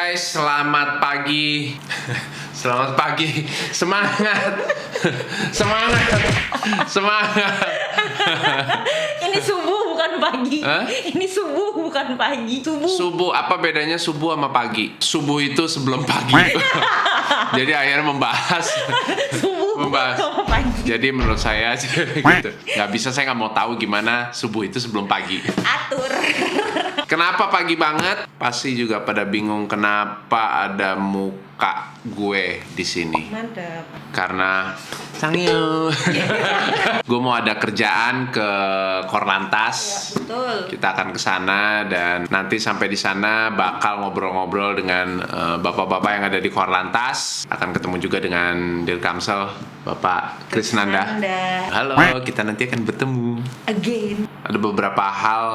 guys, selamat pagi. Selamat pagi. Semangat. Semangat. Semangat. Ini subuh bukan pagi. Hah? Ini subuh bukan pagi. Subuh, apa bedanya subuh sama pagi? Subuh itu sebelum pagi. Jadi akhirnya membahas Subuh bukan sama pagi. Jadi menurut saya gitu. Nggak bisa, saya nggak mau tahu gimana subuh itu sebelum pagi. Atur. Kenapa pagi banget? Pasti juga pada bingung kenapa ada muka gue di sini. Mantap. Karena Sangyo. Gue mau ada kerjaan ke Korlantas. Ya, betul. Kita akan ke sana dan nanti sampai di sana bakal ngobrol-ngobrol dengan bapak-bapak yang ada di Korlantas. Akan ketemu juga dengan Dirkamsel, Bapak Krisnanda. Halo, kita nanti akan bertemu. Again. Ada beberapa hal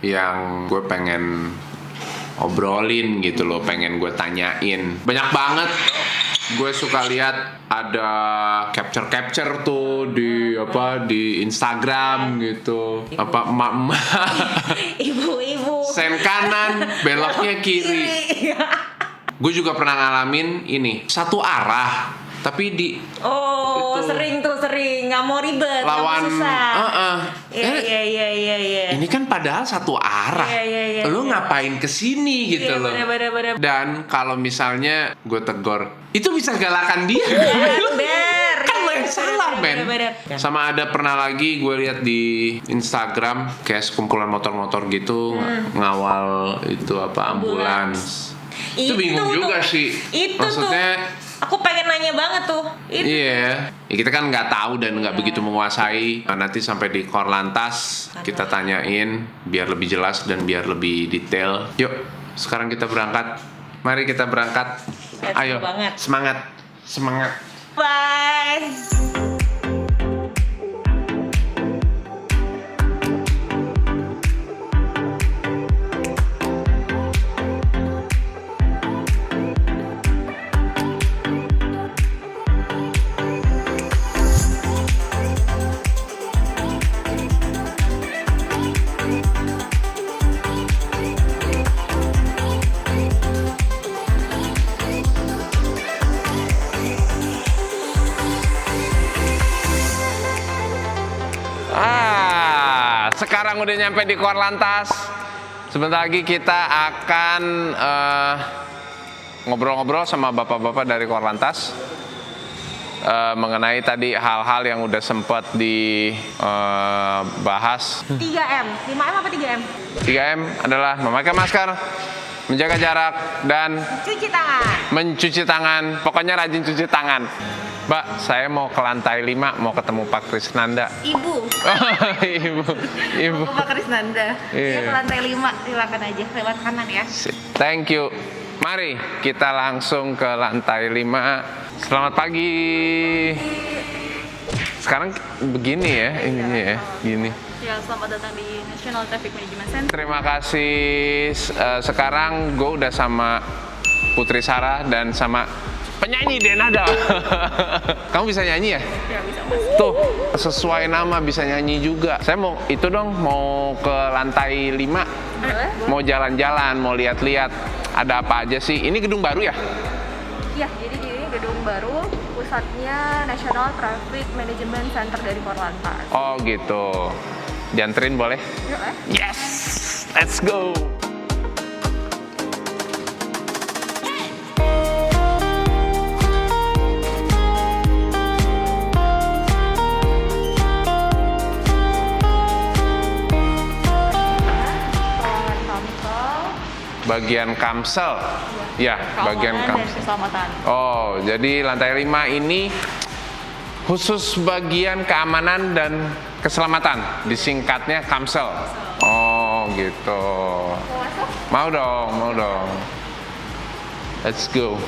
yang gue pengen obrolin gitu loh, pengen gue tanyain. Banyak banget gue suka lihat ada capture tuh di Instagram gitu, emak-emak Ibu-ibu. sen kanan beloknya kiri. Gue juga pernah ngalamin ini satu arah tapi di Oh, itu. sering nggak mau ribet, nggak mau lawan susah. Iya. ini kan padahal satu arah. Iya. Lu ngapain kesini gitu Iya, loh. bener. Dan kalau misalnya gue tegur, itu bisa galakan dia. Bener. Kan lo yang salah, men. Bener. Sama ada pernah lagi gue lihat di Instagram kayak sekumpulan motor-motor gitu ngawal itu ambulans. Itu bingung tuh. juga sih. Itu maksudnya tuh. Aku pengen nanya banget tuh. iya, ya, kita kan nggak tahu dan nggak begitu menguasai. Nah, nanti sampai di Korlantas kita tanyain biar lebih jelas dan biar lebih detail. Yuk, sekarang kita berangkat. Mari kita berangkat. Ayo, banget. semangat. Bye. Sekarang udah nyampe di Korlantas. Sebentar lagi kita akan ngobrol-ngobrol sama bapak-bapak dari Korlantas mengenai tadi hal-hal yang udah sempat dibahas. 3M. 5M apa 3M? 3M adalah memakai masker, menjaga jarak, dan Cuci tangan. mencuci tangan. Pokoknya rajin cuci tangan. Mbak, saya mau ke lantai 5, mau ketemu Pak Krisnanda. Ibu. Ibu. Pak Krisnanda. Iya. Dia ke lantai 5, silakan aja lewat kanan ya. Thank you. Mari kita langsung ke lantai 5. Selamat pagi. Sekarang begini ya, ininya ya, gini. Ya, selamat datang di National Traffic Management Center. Terima kasih. Sekarang gue udah sama Putri Sarah dan sama penyanyi Denada. Kamu bisa nyanyi ya? Ya, bisa Mas. Tuh, sesuai nama bisa nyanyi juga. Saya mau itu dong, mau ke lantai 5. Boleh? Mau jalan-jalan, mau lihat-lihat ada apa aja sih. Ini gedung baru ya? Iya, jadi di ini gedung baru, pusatnya National Traffic Management Center dari Korlantas. Oh gitu. Dianterin boleh? Yuk, Yes, let's go. Ruangan Kamsel, Bagian Kamsel. Ya, bagian keamanan dan Kamsel. keselamatan. Oh, jadi lantai 5 ini khusus bagian keamanan dan keselamatan. Disingkatnya Kamsel. Oh, gitu. Mau masuk? Mau dong. Let's go.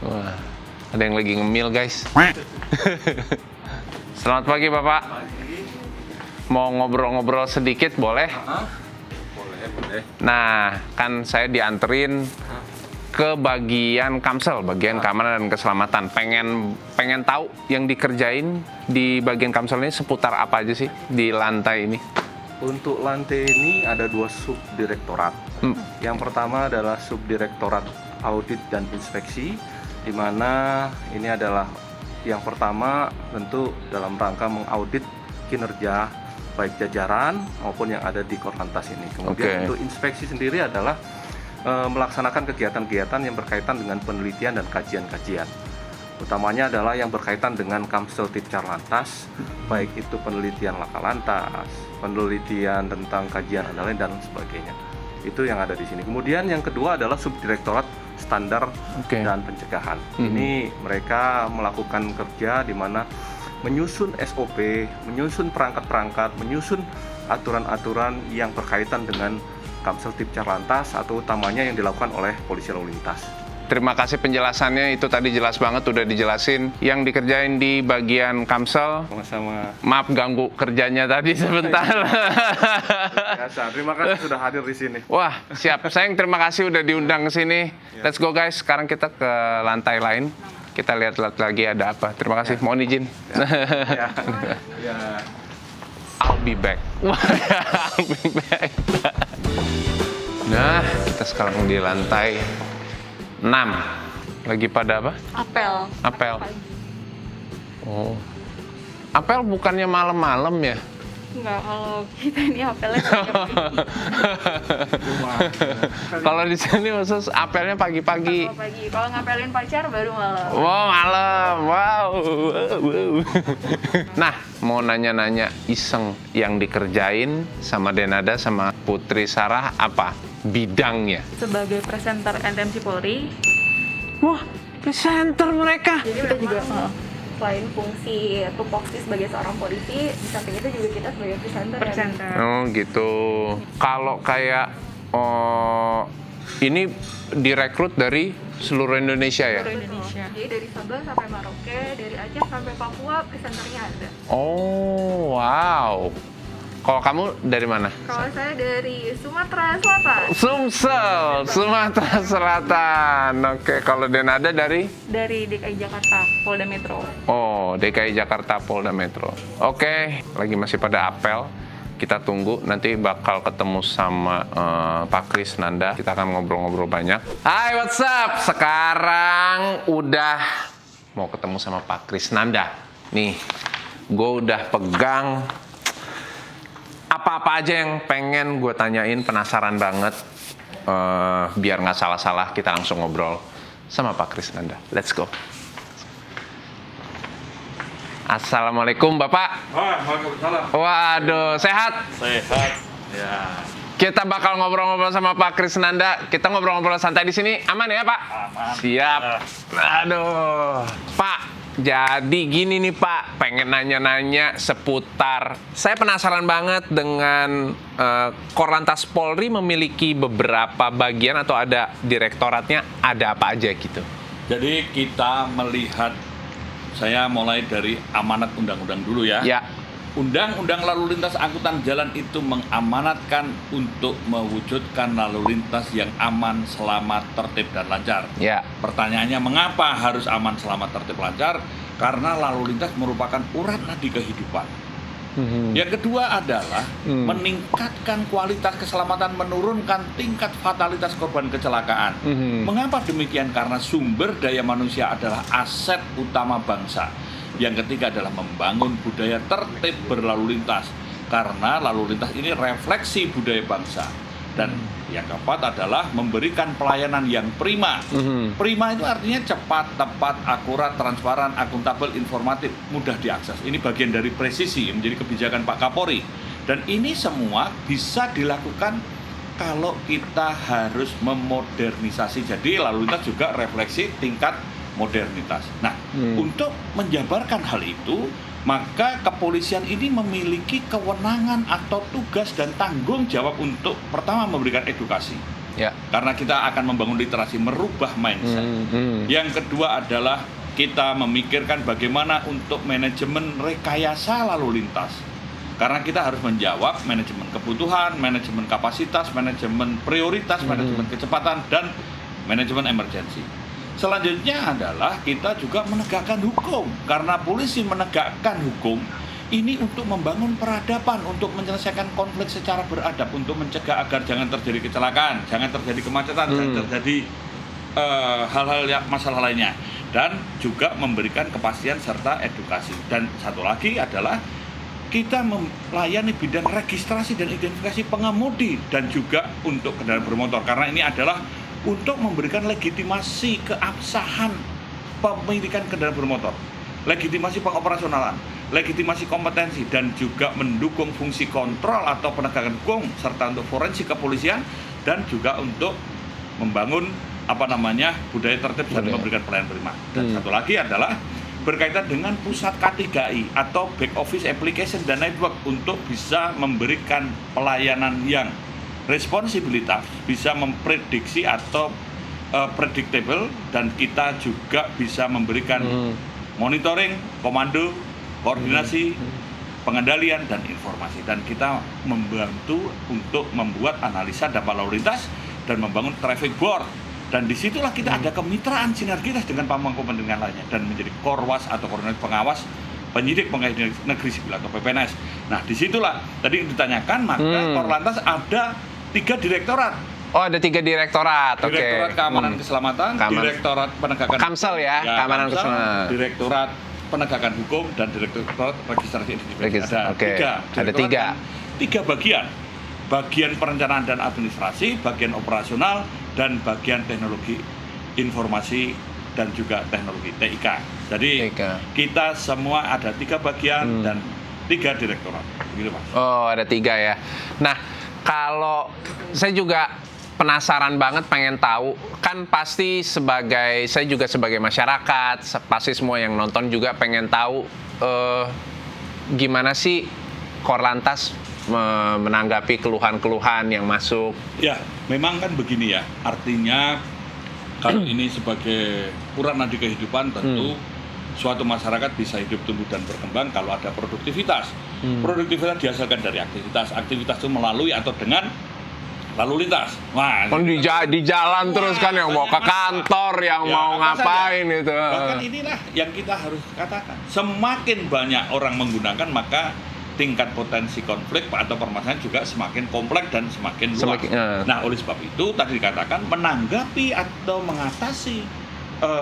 Wah, ada yang lagi ngemil, guys. Selamat pagi, Bapak. Mau ngobrol-ngobrol sedikit, boleh? Boleh. Nah, kan saya dianterin ke bagian Kamsel, bagian keamanan dan keselamatan. Pengen tahu yang dikerjain di bagian Kamsel ini seputar apa aja sih di lantai ini? Untuk lantai ini ada 2 subdirektorat. Yang pertama adalah subdirektorat audit dan inspeksi, di mana ini adalah yang pertama tentu dalam rangka mengaudit kinerja baik jajaran maupun yang ada di Korlantas ini. Kemudian untuk inspeksi sendiri adalah melaksanakan kegiatan-kegiatan yang berkaitan dengan penelitian dan kajian-kajian. Utamanya adalah yang berkaitan dengan Kamsel Tipcar Lantas, baik itu penelitian laka lantas, penelitian tentang kajian andalin dan sebagainya. Itu yang ada di sini. Kemudian yang kedua adalah subdirektorat standar dan pencegahan. Ini mereka melakukan kerja di mana menyusun SOP, menyusun perangkat-perangkat, menyusun aturan-aturan yang berkaitan dengan Kamsel Tipcar Lantas atau utamanya yang dilakukan oleh polisi lalu lintas. Terima kasih penjelasannya, itu tadi jelas banget, udah dijelasin yang dikerjain di bagian Kamsel. Sama-sama. Maaf ganggu kerjanya tadi sebentar. Biasa. Terima kasih sudah hadir di sini. Wah, siap. Sayang, terima kasih udah diundang ke sini. Let's go guys, sekarang kita ke lantai lain. Kita lihat lagi ada apa. Terima kasih, mohon izin. Ya. I'll be back. I'll be back. Nah, kita sekarang di lantai 6. Lagi pada apa? Apel. Oh. Apel bukannya malam-malam ya? Enggak, kalau kita ini apelnya Kalau di sini khusus apelnya pagi-pagi. pagi. Kalau ngapelin pacar baru malam. Wow, malam. Wow. Nah, mau nanya-nanya iseng yang dikerjain sama Denada sama Putri Sarah apa? Bidangnya. Sebagai presenter NTMC Polri, Wah, presenter mereka. Jadi kita juga selain fungsi tupoksi sebagai seorang polisi, di samping itu juga kita sebagai presenter. Oh gitu. Kalau kayak ini direkrut dari seluruh Indonesia ya? Indonesia. Jadi dari Sabang sampai Merauke, dari Aceh sampai Papua, presenternya ada. Oh, wow. Kalau kamu dari mana? Kalau saya dari Sumatera Selatan. Sumsel, Sumatera Selatan. Oke, kalau Denada dari? Dari DKI Jakarta, Polda Metro. Oh, DKI Jakarta, Polda Metro. Oke, lagi masih pada apel. Kita tunggu, nanti bakal ketemu sama Pak Kris Nanda. Kita akan ngobrol-ngobrol banyak. Hai, what's up? Sekarang udah mau ketemu sama Pak Kris Nanda. Nih, gue udah pegang apa-apa aja yang pengen gue tanyain, penasaran banget. Biar nggak salah-salah, kita langsung ngobrol sama Pak Kris Nanda. Let's go. Assalamualaikum Bapak. Waalaikumsalam. Waduh, sehat? Sehat. Ya. Kita bakal ngobrol-ngobrol sama Pak Kris Nanda. Kita ngobrol-ngobrol santai di sini. Aman ya Pak? Aman. Siap. Aduh. Pak, jadi gini nih Pak, pengen nanya-nanya seputar. Saya penasaran banget dengan Korlantas Polri memiliki beberapa bagian atau ada direktoratnya, ada apa aja gitu. Jadi kita melihat, saya mulai dari amanat undang-undang dulu ya. Ya. Undang-undang lalu lintas angkutan jalan itu mengamanatkan untuk mewujudkan lalu lintas yang aman, selamat, tertib, dan lancar. Ya. Pertanyaannya, mengapa harus aman, selamat, tertib, lancar? Karena lalu lintas merupakan urat nadi kehidupan. Yang kedua adalah meningkatkan kualitas keselamatan, menurunkan tingkat fatalitas korban kecelakaan. Mengapa demikian? Karena sumber daya manusia adalah aset utama bangsa. Yang ketiga adalah membangun budaya tertib berlalu lintas. Karena lalu lintas ini refleksi budaya bangsa. Dan yang keempat adalah memberikan pelayanan yang prima. Prima itu artinya cepat, tepat, akurat, transparan, akuntabel, informatif, mudah diakses. Ini bagian dari presisi yang menjadi kebijakan Pak Kapolri. Dan ini semua bisa dilakukan kalau kita harus memodernisasi. Jadi lalu lintas juga refleksi tingkat modernitas. Nah, untuk menjabarkan hal itu, maka kepolisian ini memiliki kewenangan atau tugas dan tanggung jawab untuk pertama memberikan edukasi. Ya. Karena kita akan membangun literasi, merubah mindset. Yang kedua adalah kita memikirkan bagaimana untuk manajemen rekayasa lalu lintas. Karena kita harus menjawab manajemen kebutuhan, manajemen kapasitas, manajemen prioritas, manajemen kecepatan, dan manajemen emergensi. Selanjutnya adalah kita juga menegakkan hukum. Karena polisi menegakkan hukum, ini untuk membangun peradaban, untuk menyelesaikan konflik secara beradab, untuk mencegah agar jangan terjadi kecelakaan, jangan terjadi kemacetan, jangan terjadi hal-hal yang masalah lainnya, dan juga memberikan kepastian serta edukasi. Dan satu lagi adalah kita melayani bidang registrasi dan identifikasi pengemudi dan juga untuk kendaraan bermotor, karena ini adalah untuk memberikan legitimasi keabsahan pemilikan kendaraan bermotor, legitimasi pengoperasionalan, legitimasi kompetensi, dan juga mendukung fungsi kontrol atau penegakan hukum serta untuk forensik kepolisian, dan juga untuk membangun budaya tertib dan memberikan pelayanan prima. Dan satu lagi adalah berkaitan dengan pusat K3I atau back office application dan network untuk bisa memberikan pelayanan yang responsibilitas, bisa memprediksi atau predictable, dan kita juga bisa memberikan monitoring, komando, koordinasi, pengendalian, dan informasi. Dan kita membantu untuk membuat analisa dampak lalu lintas dan membangun traffic board. Dan disitulah kita ada kemitraan sinergitas dengan pemangku kepentingan lainnya dan menjadi Korwas atau Koordinator Pengawas Penyidik Pengadilan Negeri Sipil atau PPNS. Nah, disitulah tadi ditanyakan, maka Korlantas ada 3 direktorat. Oh, ada 3 direktorat. Oke. Direktorat Keamanan Keselamatan, Direktorat Penegakan Kamsel ya, Keamanan Keselamatan. Direktorat Penegakan Hukum, dan Direktorat Registrasi Identifikasi. Ada 3. 3 bagian. Bagian perencanaan dan administrasi, bagian operasional, dan bagian teknologi informasi dan juga teknologi TIK. Jadi kita semua ada 3 bagian dan 3 direktorat. Gitu, Pak. Oh, ada 3 ya. Nah, kalau saya juga penasaran banget, pengen tahu, kan pasti saya juga sebagai masyarakat, pasti semua yang nonton juga pengen tahu gimana sih Korlantas menanggapi keluhan-keluhan yang masuk. Ya, memang kan begini ya, artinya kalau ini sebagai urat nadi kehidupan, tentu suatu masyarakat bisa hidup, tumbuh, dan berkembang kalau ada produktivitas. Produktivitas dihasilkan dari aktivitas itu melalui atau dengan lalu lintas. Wah, kan di jalan terus kan, yang mau ke kantor, yang mau ngapain saja. itu. Bahkan inilah yang kita harus katakan. Semakin banyak orang menggunakan, maka tingkat potensi konflik atau permasalahan juga semakin kompleks dan semakin luas. Nah, oleh sebab itu tadi dikatakan menanggapi atau mengatasi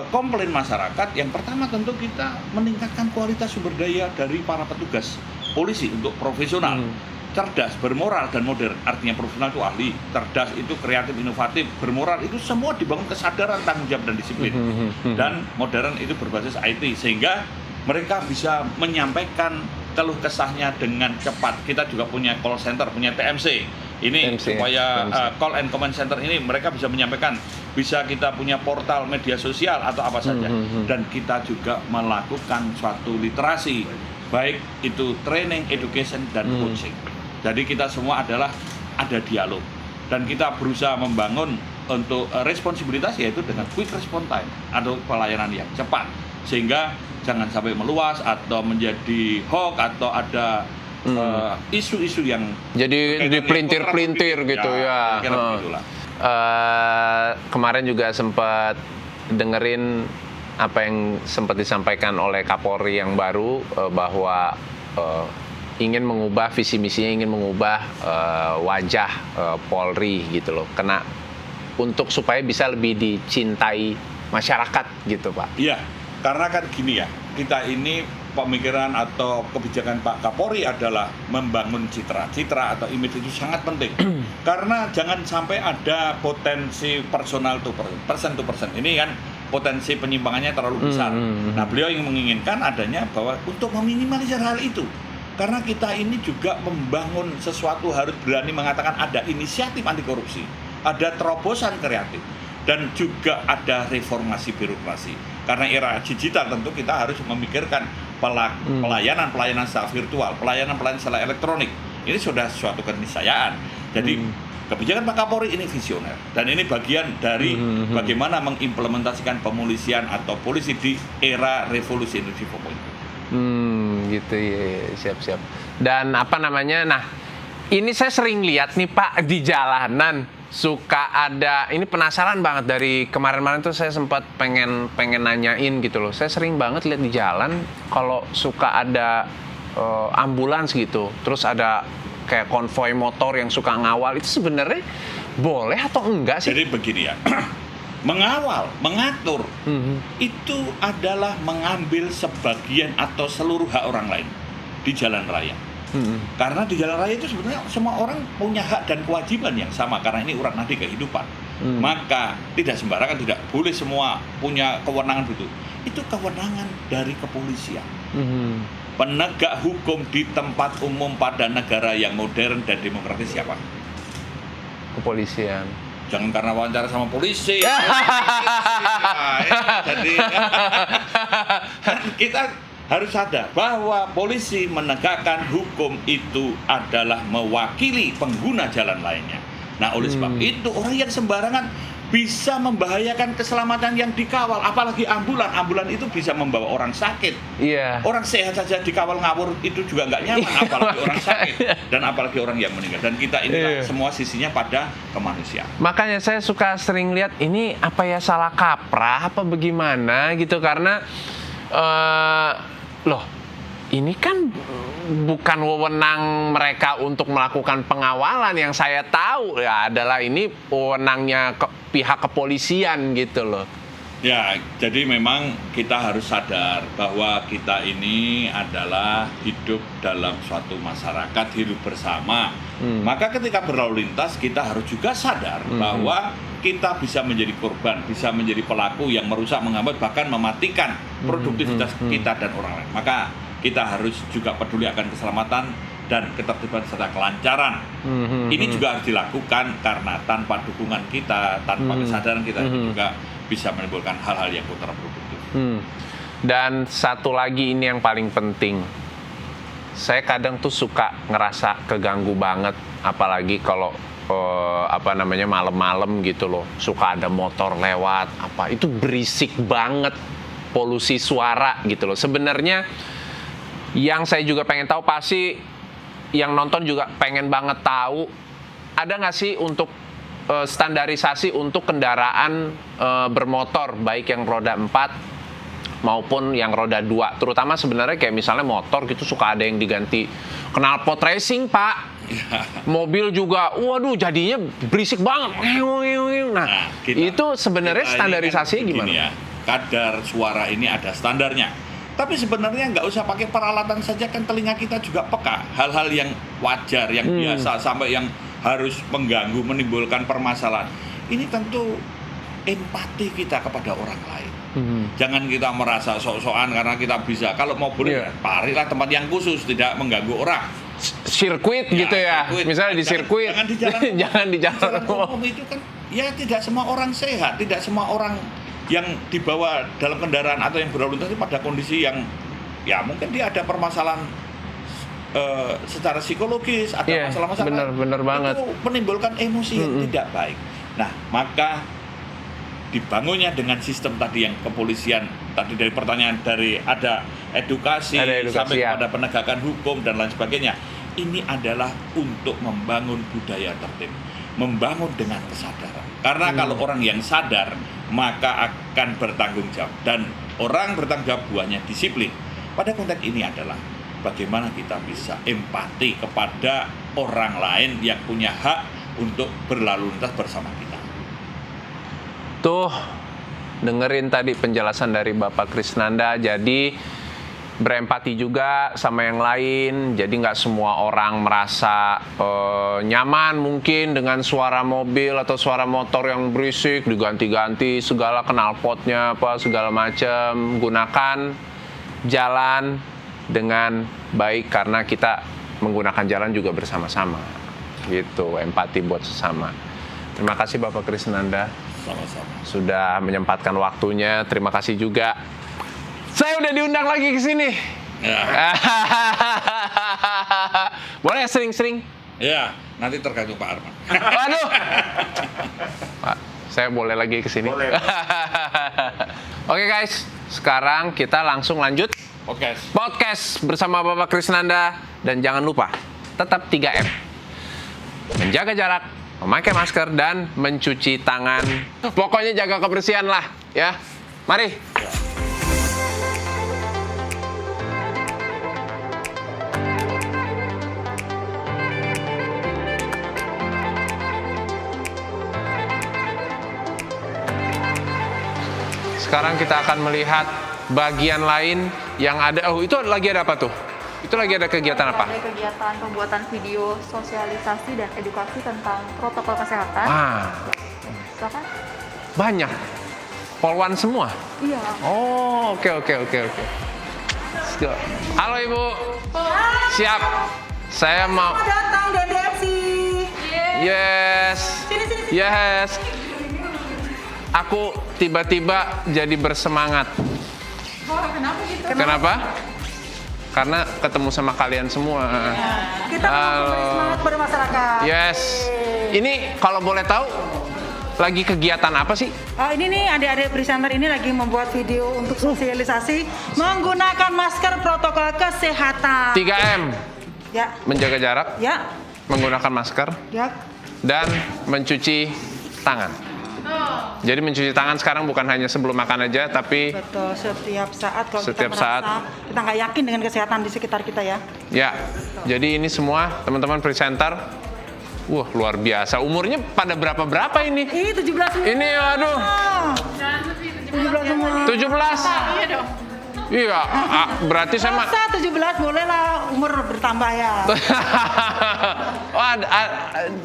komplain masyarakat, yang pertama tentu kita meningkatkan kualitas sumber daya dari para petugas polisi untuk profesional, cerdas, bermoral, dan modern. Artinya profesional itu ahli, cerdas itu kreatif, inovatif, bermoral itu semua dibangun kesadaran, tanggung jawab, dan disiplin. Dan modern itu berbasis IT, sehingga mereka bisa menyampaikan keluh kesahnya dengan cepat. Kita juga punya call center, punya TMC. Ini supaya call and command center ini mereka bisa menyampaikan, bisa kita punya portal media sosial atau apa saja. Dan kita juga melakukan suatu literasi, baik itu training, education, dan coaching. Jadi kita semua adalah ada dialog. Dan kita berusaha membangun untuk responsibilitas, yaitu dengan quick response time atau pelayanan yang cepat, sehingga jangan sampai meluas atau menjadi hoax atau ada isu-isu yang jadi dipelintir-pelintir gitu ya. Kemarin juga sempat dengerin apa yang sempat disampaikan oleh Kapolri yang baru, bahwa ingin mengubah visi misinya, ingin mengubah wajah Polri gitu loh, untuk supaya bisa lebih dicintai masyarakat gitu, Pak. Iya. Karena kan gini ya, kita ini pemikiran atau kebijakan Pak Kapolri adalah membangun citra atau image itu sangat penting. Karena jangan sampai ada potensi personal to person. Ini kan potensi penyimpangannya terlalu besar. Nah, beliau yang menginginkan adanya bahwa untuk meminimalisir hal itu. Karena kita ini juga membangun sesuatu harus berani mengatakan ada inisiatif anti korupsi, ada terobosan kreatif, dan juga ada reformasi birokrasi. Karena era digital tentu kita harus memikirkan pelayanan secara virtual, pelayanan secara elektronik. Ini sudah suatu keniscayaan. Jadi kebijakan Pak Kapolri ini visioner, dan ini bagian dari bagaimana mengimplementasikan pemolisian atau polisi di era revolusi industri 4.0. Gitu ya, siap. Dan nah, ini saya sering lihat nih Pak di jalanan, suka ada, ini penasaran banget, dari kemarin-kemarin tuh saya sempat pengen nanyain gitu loh. Saya sering banget lihat di jalan kalau suka ada ambulans gitu, terus ada kayak konvoi motor yang suka ngawal, itu sebenarnya boleh atau enggak sih? Jadi begini ya, mengawal, mengatur, itu adalah mengambil sebagian atau seluruh hak orang lain di jalan raya. Karena di jalan raya itu sebenarnya semua orang punya hak dan kewajiban yang sama, karena ini urat nadi kehidupan. Maka tidak sembarangan, tidak boleh semua punya kewenangan itu. Itu kewenangan dari kepolisian. Penegak hukum di tempat umum pada negara yang modern dan demokratis siapa? Kepolisian. Jangan karena wawancara sama polisi. Jadi kan kita harus sadar bahwa polisi menegakkan hukum itu adalah mewakili pengguna jalan lainnya. Nah, oleh sebab itu orang yang sembarangan bisa membahayakan keselamatan yang dikawal, apalagi ambulan. Ambulan itu bisa membawa orang sakit. Iya. Orang sehat saja dikawal ngawur itu juga nggak nyaman, apalagi orang sakit dan apalagi orang yang meninggal. Dan kita ini semua sisinya pada kemanusiaan. Makanya saya suka sering lihat ini apa ya, salah kaprah apa bagaimana gitu, karena loh, ini kan bukan wewenang mereka untuk melakukan pengawalan. Yang saya tahu ya adalah ini wewenangnya pihak kepolisian gitu loh. Ya, jadi memang kita harus sadar bahwa kita ini adalah hidup dalam suatu masyarakat, hidup bersama. Maka ketika berlalu lintas kita harus juga sadar bahwa kita bisa menjadi korban, bisa menjadi pelaku yang merusak, menghambat, bahkan mematikan produktivitas kita dan orang lain. Maka kita harus juga peduli akan keselamatan dan ketertiban serta kelancaran. Ini juga harus dilakukan karena tanpa dukungan kita, tanpa kesadaran kita juga bisa menimbulkan hal-hal yang kontraproduktif. Dan satu lagi ini yang paling penting. Saya kadang tuh suka ngerasa keganggu banget, apalagi kalau malam-malam gitu loh. Suka ada motor lewat, itu berisik banget, polusi suara gitu loh. Sebenarnya yang saya juga pengen tahu, pasti yang nonton juga pengen banget tahu, ada nggak sih untuk standarisasi untuk kendaraan bermotor, baik yang roda 4 maupun yang roda 2. Terutama sebenarnya kayak misalnya motor gitu suka ada yang diganti knalpot racing, Pak. Mobil juga, waduh jadinya berisik banget. Nah, itu sebenarnya standarisasinya kan gimana? Ya, kadar suara ini ada standarnya. Tapi sebenarnya nggak usah pakai peralatan saja, kan telinga kita juga peka. Hal-hal yang wajar, yang biasa, sampai yang harus mengganggu, menimbulkan permasalahan. Ini tentu empati kita kepada orang lain. Jangan kita merasa sok-sokan karena kita bisa. Kalau mau boleh, parilah tempat yang khusus, tidak mengganggu orang. Sirkuit gitu ya, sirkuit. Misalnya di sirkuit. Jangan di jalan umum. Jangan di jalan umum. Itu kan, ya tidak semua orang sehat, tidak semua orang yang dibawa dalam kendaraan atau yang berlalu lintas pada kondisi yang ya mungkin dia ada permasalahan secara psikologis, ada masalah-masalah. Bener banget. Itu menimbulkan emosi yang tidak baik. Nah, maka dibangunnya dengan sistem tadi yang kepolisian tadi, dari pertanyaan, dari ada edukasi sampai kepada penegakan hukum dan lain sebagainya. Ini adalah untuk membangun budaya tertib, membangun dengan kesadaran. Karena kalau orang yang sadar, maka akan bertanggung jawab, dan orang bertanggung jawab buahnya disiplin. Pada konteks ini adalah bagaimana kita bisa empati kepada orang lain yang punya hak untuk berlalu lintas bersama kita. Tuh, dengerin tadi penjelasan dari Bapak Krisnanda. Jadi berempati juga sama yang lain. Jadi nggak semua orang merasa nyaman mungkin dengan suara mobil atau suara motor yang berisik, diganti-ganti segala knalpotnya segala macam. Gunakan jalan dengan baik karena kita menggunakan jalan juga bersama-sama. Gitu, empati buat sesama. Terima kasih Bapak Krisnanda. Sama-sama. Sudah menyempatkan waktunya. Terima kasih juga. Saya udah diundang lagi ke sini. Ya. Boleh sering-sering? Ya, nanti tergantung Pak Arman. Waduh. Pak, saya boleh lagi ke sini? Boleh. Oke guys, sekarang kita langsung lanjut podcast bersama Bapak Krisnanda. Dan jangan lupa, tetap 3M. Menjaga jarak, memakai masker, dan mencuci tangan. Pokoknya jaga kebersihan lah, ya. Mari. sekarang kita akan melihat bagian lain yang ada. Oh, itu lagi ada apa tuh? Itu lagi ada kegiatan apa? Ada kegiatan pembuatan video sosialisasi dan edukasi tentang protokol kesehatan. Silakan. Banyak. Polwan semua? Iya. Oh, oke. Let's go. Halo Ibu. Siap. Saya mau Datang DDFC. Yes. Yes. Aku tiba-tiba jadi bersemangat. Kenapa gitu? Kenapa? Karena ketemu sama kalian semua. Kita mau memberi semangat pada masyarakat. Yes. Ini kalau boleh tahu lagi kegiatan apa sih? Oh, ini nih adik-adik presenter ini lagi membuat video untuk sosialisasi menggunakan masker protokol kesehatan. 3M. Ya, Menjaga jarak, ya, menggunakan masker, ya. dan mencuci tangan. Jadi mencuci tangan sekarang bukan hanya sebelum makan aja, tapi Betul, setiap saat kalau Setiap kita saat. merasa kita nggak yakin dengan kesehatan di sekitar kita ya. ya. Jadi ini semua teman-teman presenter, wah luar biasa. Umurnya pada berapa ini? Ih, 17 semua. Ini aduh, 17 semua. 17. Iya dong. Iya, berarti saya mah. Masa 17 bolehlah umur bertambah ya. Oh,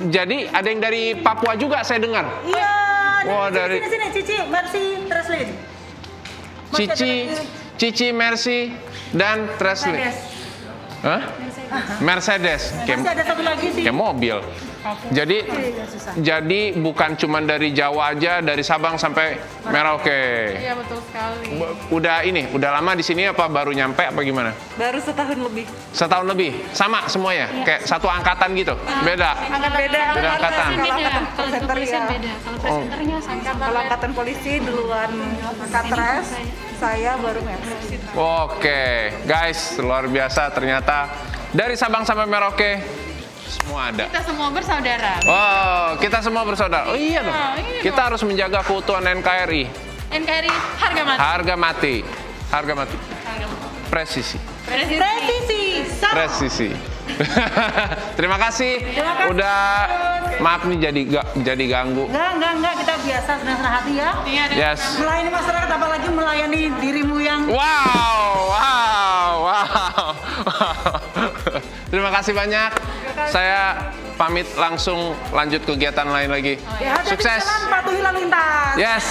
jadi ada yang dari Papua juga saya dengar. Iya. Wah, dari Sini, Cici, Mercy, Treslin. Cici, Mercy, dan Tresli. Hah? Mercedes. Masih ada satu lagi sih. Kayak mobil. Jadi bukan cuma dari Jawa aja, dari Sabang sampai Merauke. Iya, betul sekali. Udah lama di sini apa baru nyampe apa gimana? Baru setahun lebih. Setahun lebih. Sama semuanya? Kayak satu angkatan gitu. Beda. Beda angkatan. Kalau Beda. angkatan Kalau presenter kepolisian ya. beda. Kalau presenternya sama. Kalau angkatan polisi duluan Katres, saya baru Mercy. Oke, guys, luar biasa ternyata dari Sabang sampai Merauke semua ada. Kita semua bersaudara. Oh, kita semua bersaudara. Oh iya dong. Kita harus menjaga keutuhan NKRI. NKRI harga mati. Harga mati. Harga mati. Presisi. Presisi. Presisi. Terima kasih. Udah maaf nih jadi ganggu. Enggak, kita biasa senang hati ya. Iya, ada. Yes. Melayani masyarakat apalagi melayani dirimu yang Wow. Terima kasih banyak. Saya pamit langsung lanjut kegiatan lain lagi. ya, hati-hati Sukses. jalan, patuhi lalu lintas. Yes.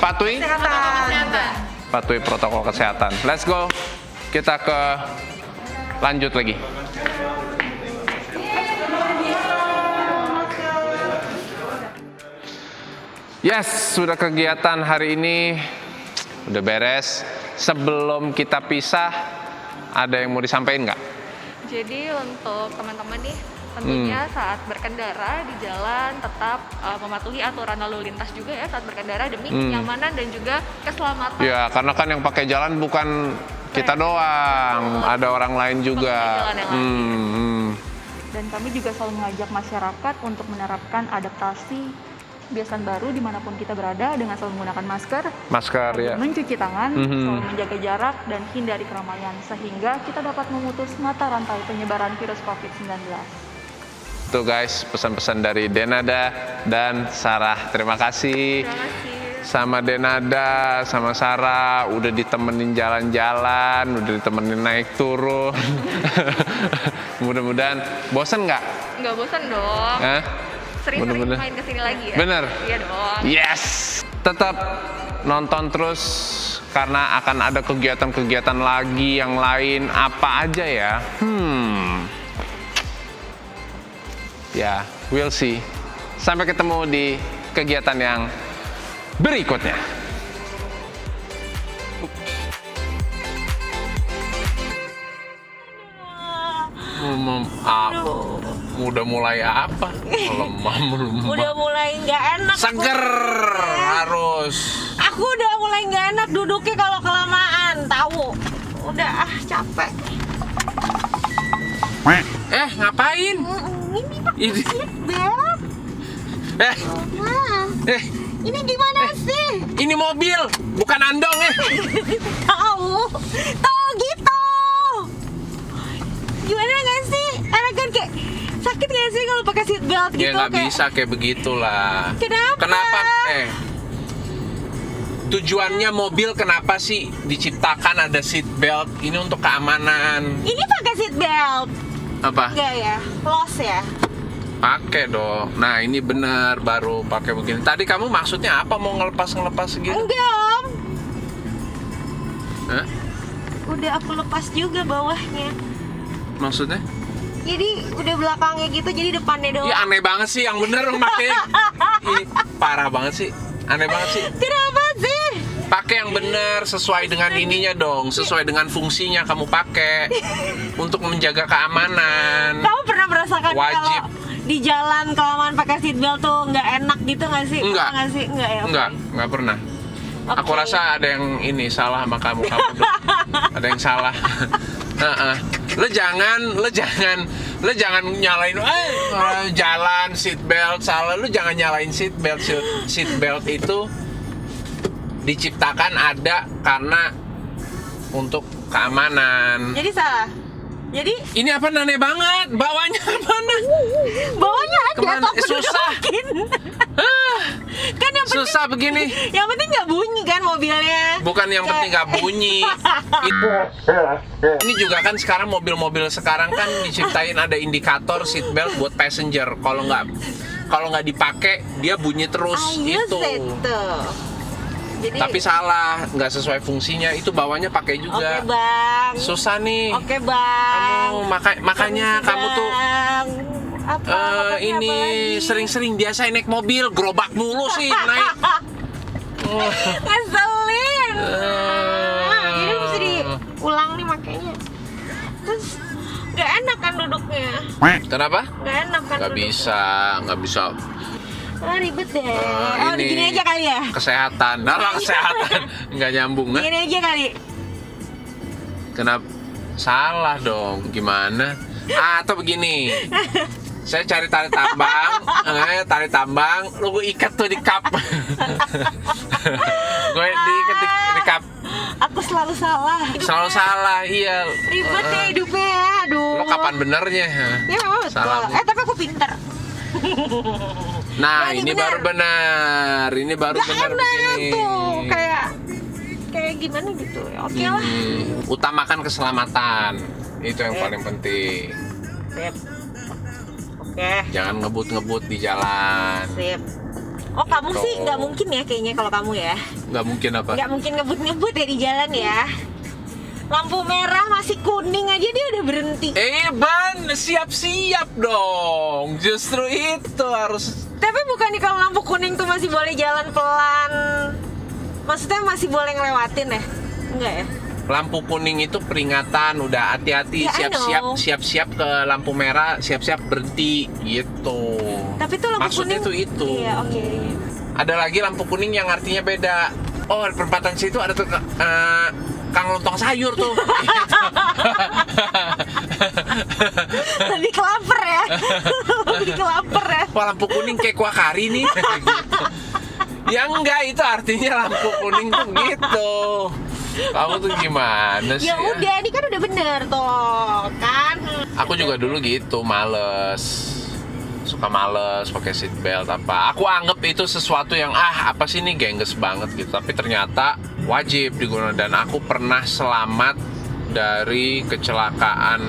Patuhi Kesehatan. protokol kesehatan. Let's go. Kita lanjut lagi. Yes, sudah kegiatan hari ini udah beres. Sebelum kita pisah, ada yang mau disampaikan nggak? Jadi untuk teman-teman nih, tentunya saat berkendara di jalan tetap mematuhi aturan lalu lintas juga ya saat berkendara demi kenyamanan dan juga keselamatan. Ya, karena kan yang pakai jalan bukan kita doang, ada orang lain juga. Pengguna jalan yang lain. Dan kami juga selalu mengajak masyarakat untuk menerapkan adaptasi kebiasaan baru dimanapun kita berada dengan selalu menggunakan Masker ya. mencuci tangan, selalu menjaga jarak dan hindari keramaian sehingga kita dapat memutus mata rantai penyebaran virus COVID-19. Tuh guys, pesan-pesan dari Denada dan Sarah. Terima kasih. Terima kasih. Sama Denada, sama Sarah, udah ditemenin jalan-jalan, udah ditemenin naik turun. Mudah-mudahan bosen nggak? Nggak bosan dong. Hah? Sering-sering Bener-bener. main kesini lagi ya? Bener? Iya dong. Yes. Tetap nonton terus karena akan ada kegiatan-kegiatan lagi yang lain. Apa aja ya? Ya, we'll see. Sampai ketemu di kegiatan yang berikutnya. Udah mulai apa? Udah mulai nggak enak. Seger harus. Aku udah mulai nggak enak duduknya kalau kelamaan, tahu? Udah capek. Ngapain? Ini Beb. Ini gimana sih? Ini mobil, bukan andong Tahu gitu. Gimana nggak sih? Enak kan kayak sakit nggak sih kalau pakai seat belt gitu? Ya nggak bisa kayak begitulah. Kenapa? Tujuannya mobil kenapa sih diciptakan ada seat belt? Ini untuk keamanan. Ini pakai seat belt. Apa? Enggak ya? Los ya? Pakai dong. Nah, ini bener baru pakai begini. Tadi kamu maksudnya apa mau ngelepas gitu? Enggak, Om. Hah? Udah aku lepas juga bawahnya. Maksudnya? Jadi udah belakangnya gitu, jadi depannya doang. Ya aneh banget sih yang bener pakai. Ini parah banget sih. Aneh banget sih. Kenapa sih? Pakai yang bener sesuai dengan ininya dong, sesuai dengan fungsinya kamu pakai untuk menjaga keamanan. Kamu pernah merasakan Wajib. kalau di jalan kelamaan pakai seat belt tuh nggak enak gitu nggak sih? Enggak. Pernah nggak sih? Enggak ya? Oke. Enggak pernah. Oke. Aku rasa ada yang ini salah sama kamu dong. Ada yang salah. Heeh. Lo jangan nyalain jalan seat belt salah. Lo jangan nyalain seat belt. Seat belt itu diciptakan ada karena untuk keamanan. Jadi salah. Jadi Ini apa aneh banget? Bawahnya mana? bawahnya ada Kemana? aku Susah. dudukin. Kan yang penting, Susah begini. yang penting nggak bunyi kan mobilnya. Bukan yang penting nggak bunyi. Ini juga kan sekarang mobil-mobil sekarang kan diciptain ada indikator seat belt buat passenger. Kalau nggak dipakai dia bunyi terus Ayo itu. setu. Jadi, Tapi salah, nggak sesuai fungsinya. Itu bawahnya pakai oke juga. bang. Susah nih. Oke bang. Kamu makanya Permisi, kamu tuh Bang. Apa? Makanya ini apa lagi? sering-sering biasa naik mobil gerobak mulu sih naik. Ngeselin. Jadi mesti diulang nih makanya. Terus nggak enak kan duduknya. Kenapa? Nggak enak kan Nggak duduknya. bisa. Ah, ribet deh. Ini Gini aja kali ya. Kesehatan, kesehatan nggak nyambung kan? Gini aja kali. Kenapa? Salah dong, gimana? Atau begini, saya cari tali tambang, lu gue ikat tuh di kap. Gue diikat di kap. Aku selalu salah. Selalu salah, iya. Ribet deh hidupnya ya. Aduh. Lo kapan benernya? Ya memang betul. Salah. Tapi aku pinter. Nah, ini ini baru benar. Ini baru Gak benar enak begini. tuh. Kayak gimana gitu. Oke lah. Utamakan keselamatan. Itu yang paling penting. Sip. Oke. Jangan ngebut-ngebut di jalan. Sip. Oh kamu Gitu. sih nggak mungkin ya kayaknya kalau kamu ya. Nggak mungkin apa? Nggak mungkin ngebut-ngebut ya di jalan ya. Lampu merah masih kuning aja dia udah berhenti. Ban, siap-siap dong. Justru itu harus. Tapi bukannya kalau lampu kuning tuh masih boleh jalan pelan? Maksudnya masih boleh ngelewatin ya? Enggak ya? Lampu kuning itu peringatan, udah hati-hati, Ya, I know. siap-siap ke lampu merah, siap-siap berhenti gitu. Tapi tuh lampu Maksudnya kuning. tuh itu. Iya oke. Ada lagi lampu kuning yang artinya beda. Oh, di perempatan situ ada tuh Kang Lontong sayur tuh. Lebih ke lapar ya. Lebih ke lapar ya. Wah, lampu kuning kayak kuah kari nih. Gitu. Ya enggak, itu artinya lampu kuning tuh gitu. Kamu tuh gimana sih? Ya udah, ini kan udah bener tuh kan. Aku juga dulu gitu, suka males pakai seat belt apa. Aku anggap itu sesuatu yang apa sih ini gengges banget gitu. Tapi ternyata wajib digunakan dan aku pernah selamat dari kecelakaan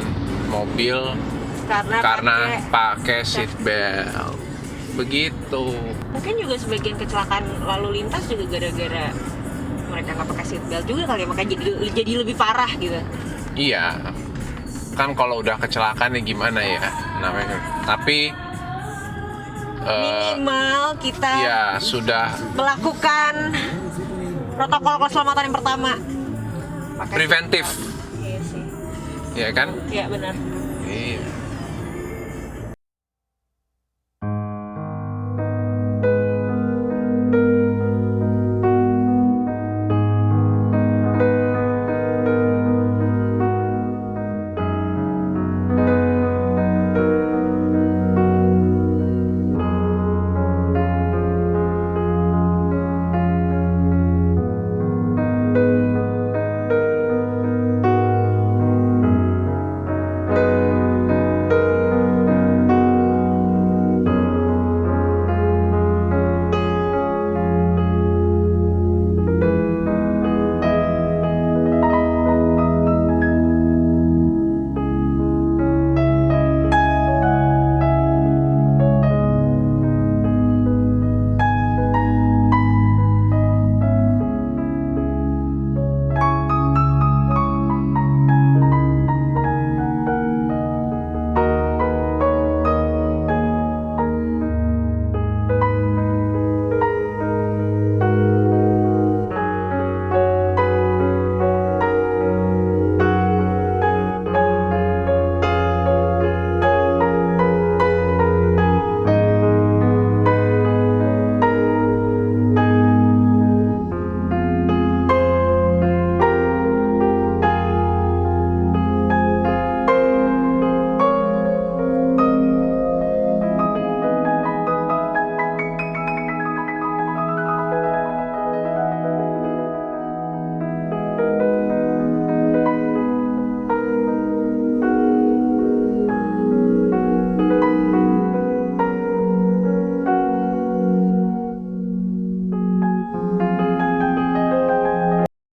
mobil karena pakai seat belt. Begitu. Mungkin juga sebagian kecelakaan lalu lintas juga gara-gara mereka nggak pakai seat belt juga kali ya, makanya jadi lebih parah gitu. Iya. Kan kalau udah kecelakaan ya gimana ya namanya. Tapi Minimal kita ya sudah melakukan protokol keselamatan yang pertama. Pakai preventif, Iya sih. ya kan? Iya benar. Iya.